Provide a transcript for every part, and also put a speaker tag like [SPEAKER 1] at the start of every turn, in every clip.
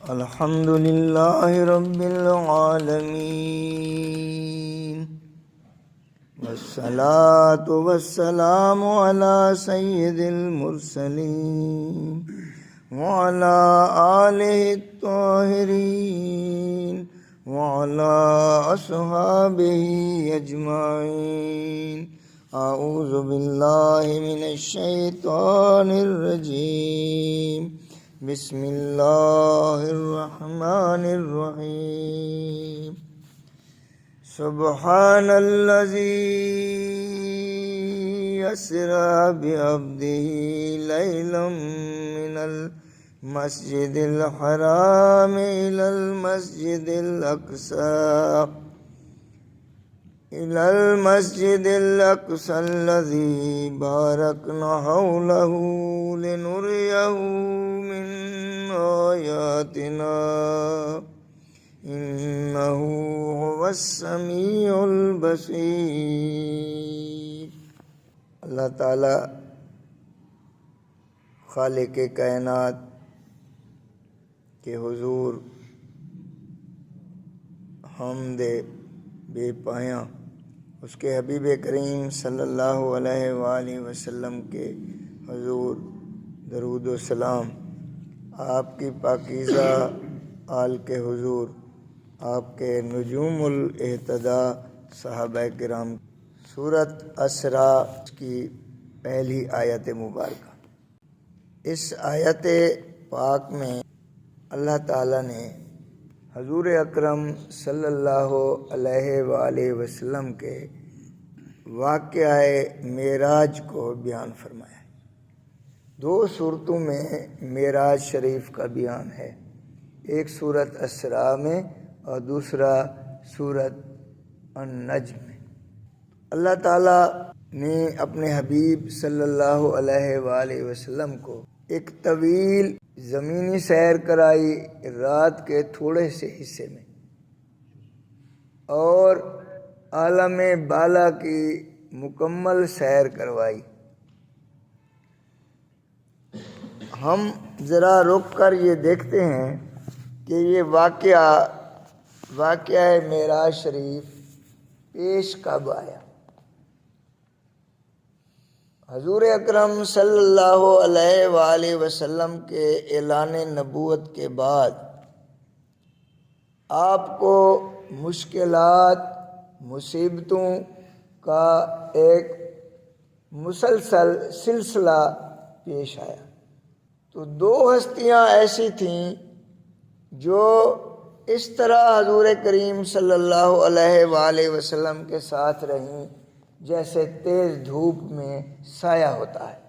[SPEAKER 1] الحمد لله رب العالمين، والصلاة والسلام على سيد المرسلين وعلى آله الطاهرين وعلى أصحابه أجمعين. أعوذ بالله من الشيطان الرجيم. بسم اللہ الرحمن الرحیم. سبحان الذی اسری بعبدہ لیلا من المسجد الحرام الی المسجد الاقصی الذی بارکنا حولہ لنریہ من آیاتنا انہ هو السمیع البصیر. اللہ تعالی خالق کائنات کے حضور حمد بے پایاں اس کے حبیب کریم صلی اللہ علیہ وآلہ وسلم کے حضور درود و سلام. آپ کی پاکیزہ آل کے حضور، آپ کے نجوم الاہتداء صحابہ کرام. سورۃ اسراء کی پہلی آیت مبارکہ. اس آیت پاک میں اللہ تعالیٰ نے حضور اکرم صلی اللہ علیہ وآلہ وسلم کے واقعہ معراج کو بیان فرمایا. دو صورتوں میں معراج شریف کا بیان ہے، ایک سورۃ اسراء میں اور دوسرا سورۃ النجم میں. اللہ تعالیٰ نے اپنے حبیب صلی اللہ علیہ وآلہ وسلم کو ایک طویل زمینی سیر کرائی رات کے تھوڑے سے حصے میں، اور عالم بالا کی مکمل سیر کروائی. ہم ذرا رک کر یہ دیکھتے ہیں کہ یہ واقعہ معراج شریف پیش کب آیا. حضور اکرم صلی اللہ علیہ وآلہ وسلم کے اعلان نبوت کے بعد آپ کو مشکلات، مصیبتوں کا ایک مسلسل سلسلہ پیش آیا. تو دو ہستیاں ایسی تھیں جو اس طرح حضور کریم صلی اللہ علیہ وآلہ وسلم کے ساتھ رہیں جیسے تیز دھوپ میں سایہ ہوتا ہے.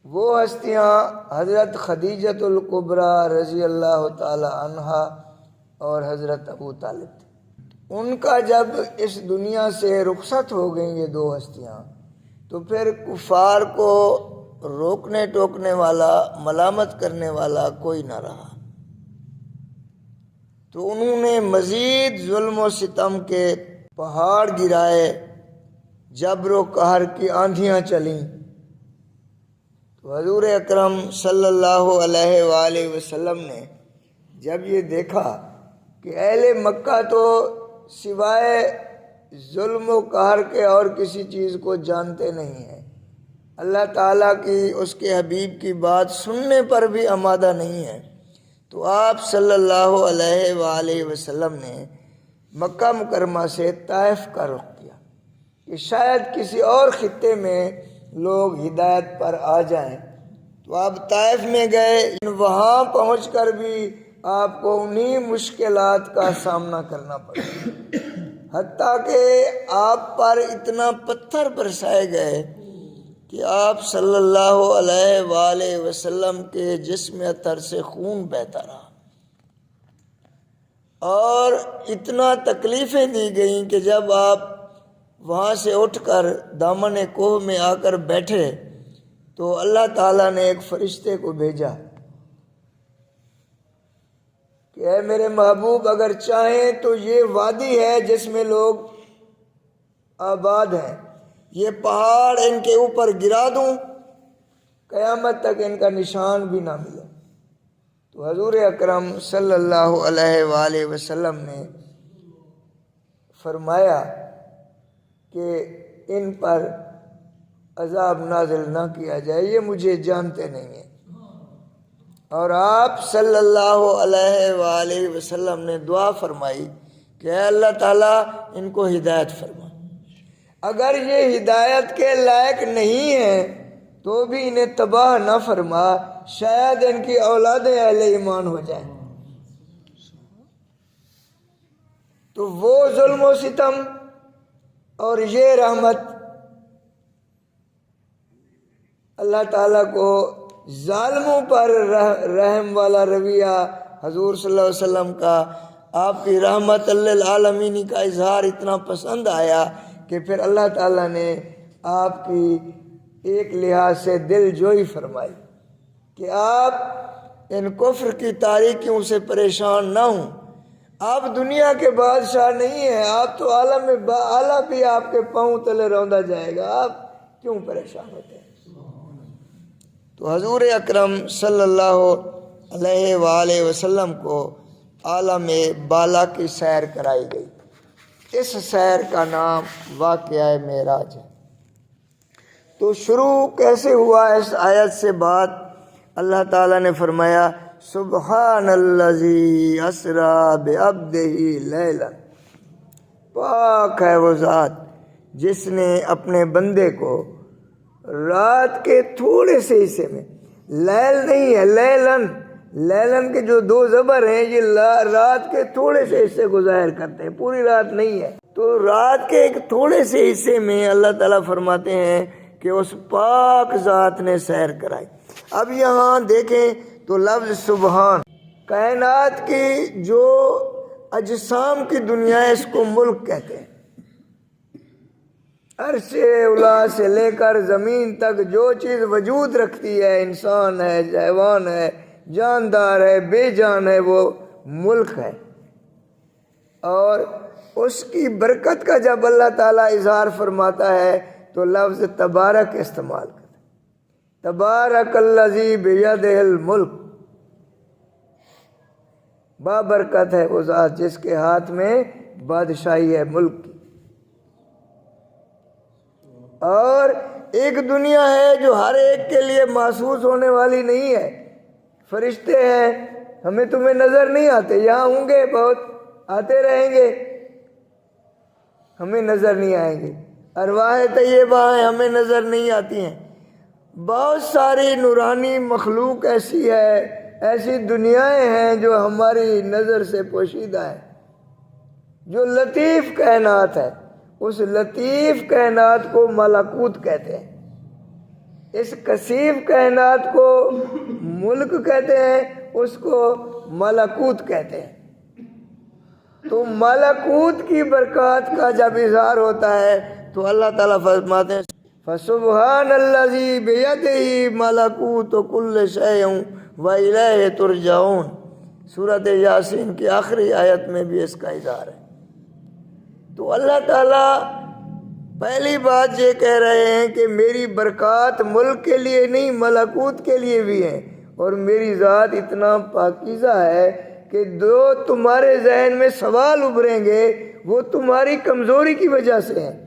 [SPEAKER 1] وہ ہستیاں حضرت خدیجۃ الکبریٰ رضی اللہ تعالی عنہا اور حضرت ابو طالب تھے. ان کا جب اس دنیا سے رخصت ہو گئیں یہ دو ہستیاں، تو پھر کفار کو روکنے ٹوکنے والا، ملامت کرنے والا کوئی نہ رہا. تو انہوں نے مزید ظلم و ستم کے پہاڑ گرائے، جبر و قہر کی آندھیاں چلیں. تو حضور اکرم صلی اللہ علیہ وآلہ وسلم نے جب یہ دیکھا کہ اہل مکہ تو سوائے ظلم و قہر کے اور کسی چیز کو جانتے نہیں ہیں، اللہ تعالیٰ کی، اس کے حبیب کی بات سننے پر بھی آمادہ نہیں ہے، تو آپ صلی اللہ علیہ وآلہ وسلم نے مکہ مکرمہ سے طائف کا رخ کیا کہ شاید کسی اور خطے میں لوگ ہدایت پر آ جائیں. تو آپ طائف میں گئے. وہاں پہنچ کر بھی آپ کو انہی مشکلات کا سامنا کرنا پڑا، حتیٰ کہ آپ پر اتنا پتھر برسائے گئے کہ آپ صلی اللہ علیہ وآلہ وسلم کے جسم اطہر سے خون بہتا رہا، اور اتنا تکلیفیں دی گئیں کہ جب آپ وہاں سے اٹھ کر دامن کوہ میں آ کر بیٹھے تو اللہ تعالیٰ نے ایک فرشتے کو بھیجا کہ اے میرے محبوب، اگر چاہیں تو یہ وادی ہے جس میں لوگ آباد ہیں، یہ پہاڑ ان کے اوپر گرا دوں، قیامت تک ان کا نشان بھی نہ ملے. تو حضور اکرم صلی اللہ علیہ وآلہ وسلم نے فرمایا کہ ان پر عذاب نازل نہ کیا جائے، یہ مجھے جانتے نہیں ہیں۔ اور آپ صلی اللہ علیہ وآلہ وسلم نے دعا فرمائی کہ اے اللہ تعالیٰ ان کو ہدایت فرما، اگر یہ ہدایت کے لائق نہیں ہیں تو بھی انہیں تباہ نہ فرما، شاید ان کی اولادیں اہل ایمان ہو جائیں۔ تو وہ ظلم و ستم اور یہ رحمت اللہ تعالیٰ کو ظالموں پر رحم والا رویہ حضور صلی اللہ علیہ وسلم کا، آپ کی رحمت للعالمین کا اظہار اتنا پسند آیا کہ پھر اللہ تعالیٰ نے آپ کی ایک لحاظ سے دل جوئی فرمائی کہ آپ ان کفر کی تاریکیوں سے پریشان نہ ہوں۔ آپ دنیا کے بادشاہ نہیں ہیں، آپ تو عالم اعلیٰ بھی آپ کے پاؤں تلے روندا جائے گا، آپ کیوں پریشان ہوتے ہیں؟ تو حضور اکرم صلی اللہ علیہ وآلہ وسلم کو عالم بالا کی سیر کرائی گئی۔ اس سیر کا نام واقعہ معراج ہے۔ تو شروع کیسے ہوا اس آیت سے بات؟ اللہ تعالیٰ نے فرمایا سبحان الذی اسریٰ بعبدہ لیلا، پاک ہے وہ ذات جس نے اپنے بندے کو رات کے تھوڑے سے حصے میں، لیل نہیں ہے لیلن، لیلن کے جو دو زبر ہیں یہ رات کے تھوڑے سے حصے کو ظاہر کرتے ہیں، پوری رات نہیں ہے۔ تو رات کے ایک تھوڑے سے حصے میں اللہ تعالیٰ فرماتے ہیں کہ اس پاک ذات نے سیر کرائی۔ اب یہاں دیکھیں تو لفظ سبحان، کائنات کی جو اجسام کی دنیا ہے اس کو ملک کہتے ہیں۔ عرش اولا سے لے کر زمین تک جو چیز وجود رکھتی ہے، انسان ہے، حیوان ہے، جاندار ہے، بے جان ہے، وہ ملک ہے۔ اور اس کی برکت کا جب اللہ تعالیٰ اظہار فرماتا ہے تو لفظ تبارک استعمال کرتا ہے، تبارک الذی بیدہ الملک، بابرکت ہے وہ ذات جس کے ہاتھ میں بادشاہی ہے ملک کی۔ اور ایک دنیا ہے جو ہر ایک کے لیے محسوس ہونے والی نہیں ہے۔ فرشتے ہیں، ہمیں تمہیں نظر نہیں آتے، یہاں ہوں گے، بہت آتے رہیں گے، ہمیں نظر نہیں آئیں گے۔ ارواح طیبہ ہیں، ہمیں نظر نہیں آتی ہیں۔ بہت ساری نورانی مخلوق ایسی ہے، ایسی دنیایں ہیں جو ہماری نظر سے پوشیدہ ہیں، جو لطیف کائنات ہے۔ اس لطیف کائنات کو ملکوت کہتے ہیں، اس کثیف کائنات کو ملک کہتے ہیں، اس کو ملکوت کہتے ہیں۔ تو ملکوت کی برکات کا جب اظہار ہوتا ہے تو اللہ تعالیٰ فرماتے ہیں فسبحان الذی بیدہ ملکوت کل شیء وإلیہ ترجعون۔ سورۃ یاسین کی آخری آیت میں بھی اس کا اظہار ہے۔ تو اللہ تعالیٰ پہلی بات یہ کہہ رہے ہیں کہ میری برکات ملک کے لیے نہیں، ملکوت کے لیے بھی ہیں، اور میری ذات اتنا پاکیزہ ہے کہ جو تمہارے ذہن میں سوال ابھریں گے وہ تمہاری کمزوری کی وجہ سے ہیں۔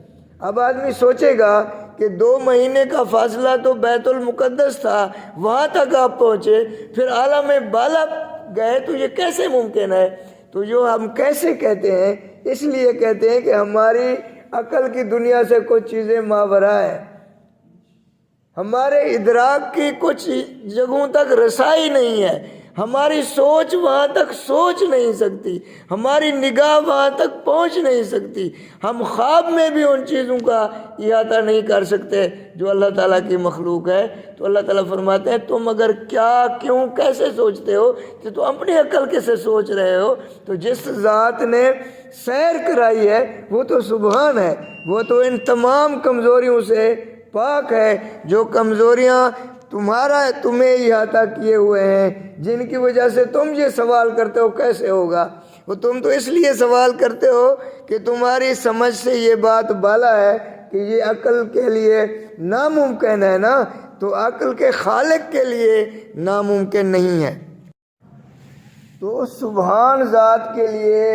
[SPEAKER 1] اب آدمی سوچے گا کہ 2 مہینے کا فاصلہ تو بیت المقدس تھا، وہاں تک آپ پہنچے، پھر عالم بالا گئے، تو یہ کیسے ممکن ہے؟ تو جو ہم کیسے کہتے ہیں، اس لیے کہتے ہیں کہ ہماری عقل کی دنیا سے کچھ چیزیں ماورا ہے، ہمارے ادراک کی کچھ جگہوں تک رسائی نہیں ہے، ہماری سوچ وہاں تک سوچ نہیں سکتی، ہماری نگاہ وہاں تک پہنچ نہیں سکتی، ہم خواب میں بھی ان چیزوں کا احاطہ نہیں کر سکتے جو اللہ تعالیٰ کی مخلوق ہے۔ تو اللہ تعالیٰ فرماتے ہیں تم اگر کیا کیوں کیسے سوچتے ہو کہ تم اپنی عقل کیسے سوچ رہے ہو؟ تو جس ذات نے سیر کرائی ہے وہ تو سبحان ہے، وہ تو ان تمام کمزوریوں سے پاک ہے، جو کمزوریاں تمہیں احاطہ کیے ہوئے ہیں، جن کی وجہ سے تم یہ سوال کرتے ہو کیسے ہوگا۔ وہ تم تو اس لیے سوال کرتے ہو کہ تمہاری سمجھ سے یہ بات بالا ہے کہ یہ عقل کے لیے ناممکن ہے نا، تو عقل کے خالق کے لیے ناممکن نہیں ہے۔ تو سبحان ذات کے لیے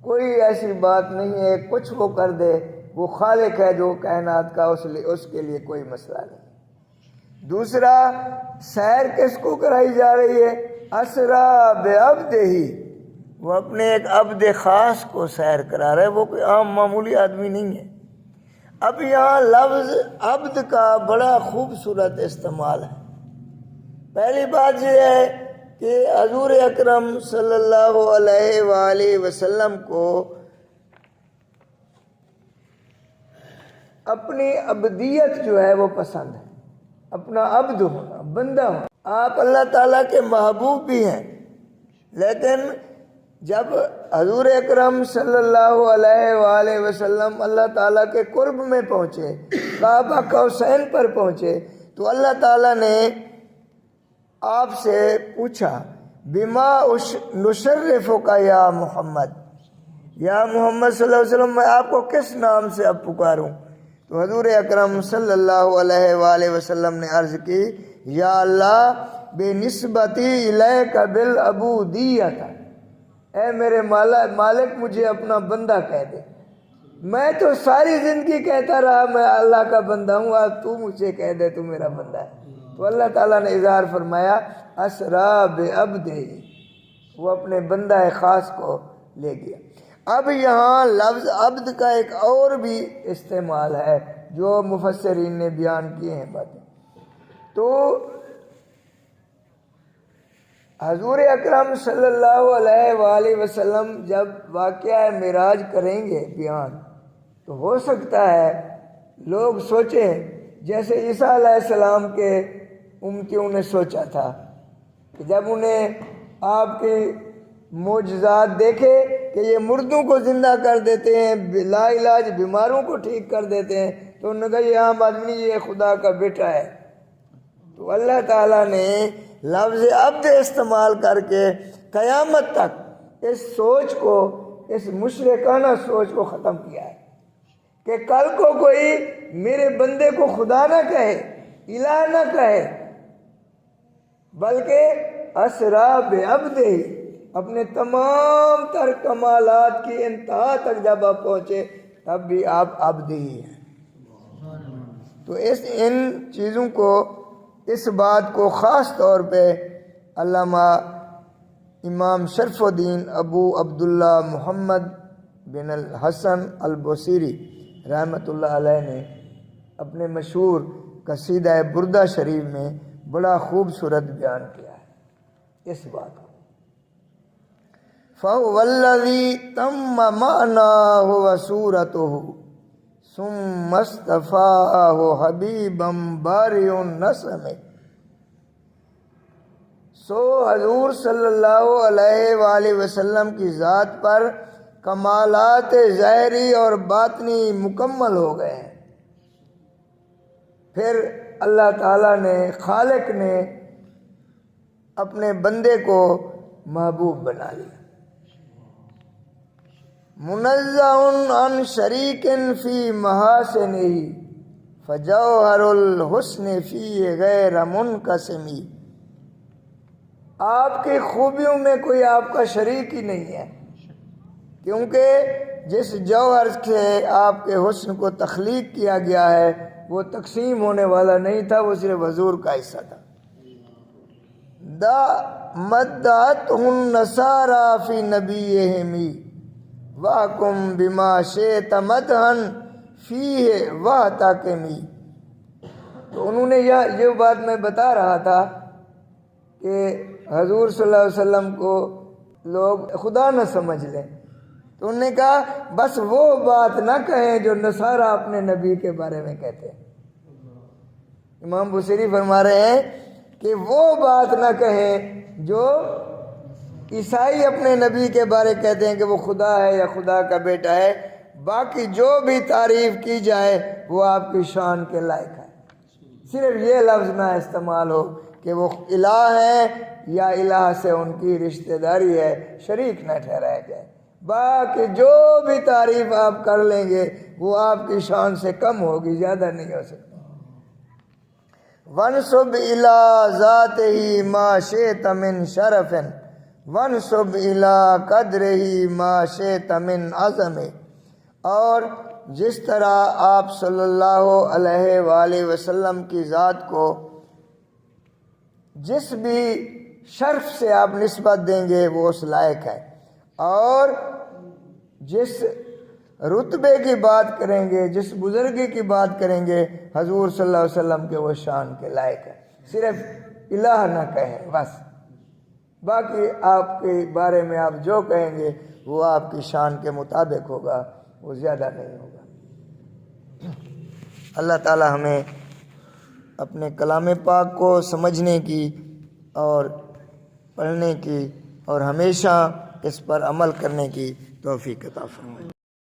[SPEAKER 1] کوئی ایسی بات نہیں ہے کچھ وہ کر دے، وہ خالق ہے جو کائنات کا، اس کے لیے کوئی مسئلہ نہیں۔ دوسرا، سیر کس کو کرائی جا رہی ہے؟ اسرا بعبدہ، وہ اپنے ایک عبد خاص کو سیر کرا رہے، وہ کوئی عام معمولی آدمی نہیں ہے۔ اب یہاں لفظ عبد کا بڑا خوبصورت استعمال ہے۔ پہلی بات یہ ہے کہ حضور اکرم صلی اللہ علیہ وآلہ وسلم کو اپنی عبدیت جو ہے وہ پسند ہے، اپنا عبد ہونا، بندہ ہونا۔ آپ اللہ تعالیٰ کے محبوب بھی ہیں، لیکن جب حضور اکرم صلی اللہ علیہ وآلہ وسلم اللہ تعالیٰ کے قرب میں پہنچے، کعبہ قوسین پر پہنچے، تو اللہ تعالیٰ نے آپ سے پوچھا بما نشرفک یا محمد، یا محمد صلی اللہ علیہ وسلم میں آپ کو کس نام سے اب پکاروں؟ تو حضور اکرم صلی اللہ علیہ وآلہ وسلم نے عرض کی یا اللہ بے نسبتی الیک بالعبودیت، اے میرے مالک مجھے اپنا بندہ کہہ دے۔ میں تو ساری زندگی کہتا رہا میں اللہ کا بندہ ہوں، آج تو مجھے کہہ دے تو میرا بندہ ہے۔ تو اللہ تعالیٰ نے اظہار فرمایا اسرا بعبدہ، وہ اپنے بندہ خاص کو لے گیا۔ اب یہاں لفظ عبد کا ایک اور بھی استعمال ہے جو مفسرین نے بیان کیے ہیں باتیں۔ تو حضور اکرم صلی اللہ علیہ وآلہ وسلم جب واقعہ معراج کریں گے بیان، تو ہو سکتا ہے لوگ سوچیں جیسے عیسیٰ علیہ السلام کے امتیوں نے سوچا تھا کہ جب انہیں آپ کے معجزات دیکھے کہ یہ مردوں کو زندہ کر دیتے ہیں، لا علاج بیماروں کو ٹھیک کر دیتے ہیں، تو انہوں نے کہا یہ عام آدمی، یہ خدا کا بیٹا ہے۔ تو اللہ تعالیٰ نے لفظ عبد استعمال کر کے قیامت تک اس سوچ کو، اس مشرکانہ سوچ کو ختم کیا ہے کہ کل کو کوئی میرے بندے کو خدا نہ کہے، الہ نہ کہے، بلکہ اسرا بعبدہ، اپنے تمام تر کمالات کی انتہا تک جب آپ پہنچے تب بھی آپ عبد ہی ہیں۔ تو ان چیزوں کو، اس بات کو خاص طور پہ علامہ امام شرف الدین ابو عبداللہ محمد بن الحسن البصیری رحمۃ اللہ علیہ نے اپنے مشہور قصیدہ بردہ شریف میں بڑا خوبصورت بیان کیا ہے اس بات کو۔ فَهُوَ الَّذِي تَمَّ مَعْنَاهُ وَصُورَتُهُ ثُمَّ اصْطَفَاهُ حَبِيبًا بَارِئُ النَّسَمِ۔ سو حضور صلی اللہ علیہ وآلہ وسلم کی ذات پر کمالات ظاہری اور باطنی مکمل ہو گئے ہیں، پھر اللہ تعالیٰ نے، خالق نے اپنے بندے کو محبوب بنا لیا۔ منزہ عن شریک فی محاسنہ فجوہر الحسن فی غیر منقسم۔ آپ کی خوبیوں میں کوئی آپ کا شریک ہی نہیں ہے، کیونکہ جس جوہر سے آپ کے حسن کو تخلیق کیا گیا ہے وہ تقسیم ہونے والا نہیں تھا، وہ صرف حضور کا حصہ تھا۔ دا مدعتہ النصارى فی نبیہم وَحْكُمْ بِمَا شِئْتَ مَدْحًا فِيهِ وَاحْتَكِمْ۔ تو انہوں نے یہ بات میں بتا رہا تھا کہ حضور صلی اللہ علیہ وسلم کو لوگ خدا نہ سمجھ لیں، تو انہوں نے کہا بس وہ بات نہ کہیں جو نصارہ اپنے نبی کے بارے میں کہتے ہیں۔ امام بصیری فرما رہے ہیں کہ وہ بات نہ کہیں جو عیسائی اپنے نبی کے بارے کہتے ہیں کہ وہ خدا ہے یا خدا کا بیٹا ہے، باقی جو بھی تعریف کی جائے وہ آپ کی شان کے لائق ہے، صرف یہ لفظ نہ استعمال ہو کہ وہ الہ ہے یا الہ سے ان کی رشتہ داری ہے، شریک نہ ٹھہرایا جائے۔ باقی جو بھی تعریف آپ کر لیں گے وہ آپ کی شان سے کم ہوگی، زیادہ نہیں ہو سکتی۔ وَانْسُبْ إِلَىٰ ذَاتِهِ مَا شِئْتَ مِنْ شَرَفٍ وَانْسُبْ إِلَىٰ قَدْرِهِ مَا شِئْتَ مِنْ عَظَمِهِ، اور جس طرح آپ صلی اللہ علیہ وآلہ وسلم کی ذات کو جس بھی شرف سے آپ نسبت دیں گے وہ اس لائق ہے، اور جس رتبے کی بات کریں گے، جس بزرگی کی بات کریں گے، حضور صلی اللہ علیہ وسلم کے وہ شان کے لائق ہے۔ صرف الہ نہ کہیں بس، باقی آپ کے بارے میں آپ جو کہیں گے وہ آپ کی شان کے مطابق ہوگا، وہ زیادہ نہیں ہوگا۔ اللہ تعالی ہمیں اپنے کلام پاک کو سمجھنے کی اور پڑھنے کی اور ہمیشہ اس پر عمل کرنے کی توفیق عطا فرمائے۔